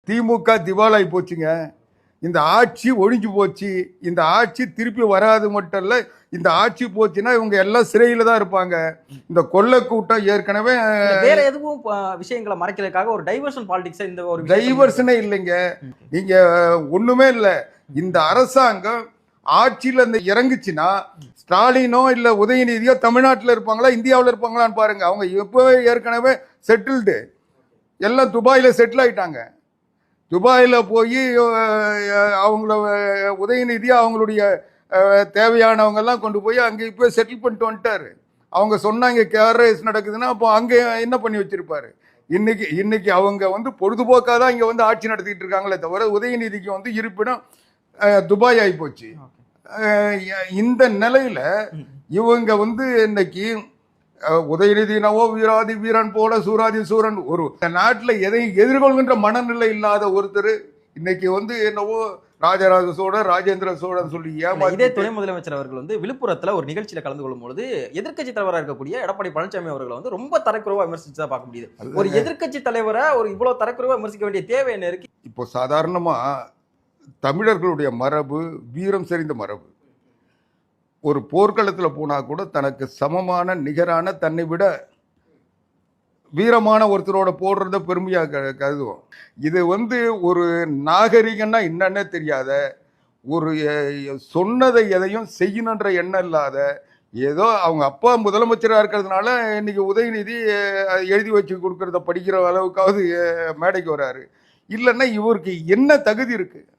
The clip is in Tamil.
திமுக திவாலாகி போச்சுங்க. இந்த ஆட்சி ஒழிஞ்சு போச்சு. இந்த ஆட்சி திருப்பி வராது மட்டும் இல்லை, இந்த ஆட்சி போச்சுன்னா இவங்க எல்லாம் சிறையில் தான் இருப்பாங்க. இந்த கொள்ளை கூட்டம் ஏற்கனவே வேற எதுவும் விஷயங்களை மறைக்கிறதுக்காக ஒரு டைவர்ஷன் பாலிடிக்ஸ் இந்த ஒரு டைவர்ஷனே இல்லைங்க. நீங்க ஒண்ணுமே இல்லை. இந்த அரசாங்கம் ஆட்சியில் இந்த இறங்குச்சுன்னா ஸ்டாலினோ இல்லை உதயநிதியோ தமிழ்நாட்டில் இருப்பாங்களா இந்தியாவில் இருப்பாங்களான்னு பாருங்க. அவங்க எப்பவே ஏற்கனவே செட்டில்டு, எல்லாம் துபாயில் செட்டில் ஆயிட்டாங்க. துபாயில் போய் அவங்கள உதயநிதி அவங்களுடைய தேவையானவங்கெல்லாம் கொண்டு போய் அங்கே இப்போ செட்டில் பண்ணிட்டு வந்துட்டாரு. அவங்க சொன்னாங்க கேரஸ் நடக்குதுன்னா அப்போ அங்கே என்ன பண்ணி வச்சிருப்பாரு. இன்னைக்கு அவங்க பொழுதுபோக்காக தான் இங்கே ஆட்சி நடத்திட்டு இருக்காங்களே தவிர உதயநிதிக்கு இருப்பிடம் துபாய் ஆகி போச்சு. இந்த நிலையில இவங்க இன்னைக்கு உதயநிதினவோ வீராதி வீரன் போல சூராதி சூரன், ஒரு நாட்டில் எதையும் எதிர்கொள்கின்ற மனநிலை இல்லாத ஒருத்தர் இன்னைக்கு என்னவோ ராஜராஜ சோழன் ராஜேந்திர சோழன் சொல்லி இதே துணை முதலமைச்சர் அவர்கள் விழுப்புரத்துல ஒரு நிகழ்ச்சியில கலந்து கொள்ளும் பொழுது எதிர்க்கட்சி தலைவராக இருக்கக்கூடிய எடப்பாடி பழனிசாமி அவர்கள் ரொம்ப தரக்குறைவா விமர்சிச்சுதான் பார்க்க முடியுது. ஒரு எதிர்க்கட்சி தலைவரை ஒரு இவ்வளவு தரக்குறைவா விமர்சிக்க வேண்டிய தேவை என்ன இருக்கு? இப்போ சாதாரணமா தமிழர்களுடைய மரபு வீரம் செறிந்த மரபு. ஒரு போர்க்களத்தில் போனால் கூட தனக்கு சமமான நிகரான தன்னை விட வீரமான ஒருத்தரோட போடுறத பெருமையாக கருதுவோம். இது ஒரு நாகரிகன்னா என்னன்னே தெரியாத, ஒரு சொன்னதை எதையும் செய்யணுன்ற எண்ணம் இல்லாத, ஏதோ அவங்க அப்பா முதலமைச்சராக இருக்கிறதுனால இன்னைக்கு உதயநிதி எழுதி வச்சு கொடுக்கறத படிக்கிற அளவுக்காவது மேடைக்கு வராரு. இல்லைன்னா இவருக்கு என்ன தகுதி இருக்கு?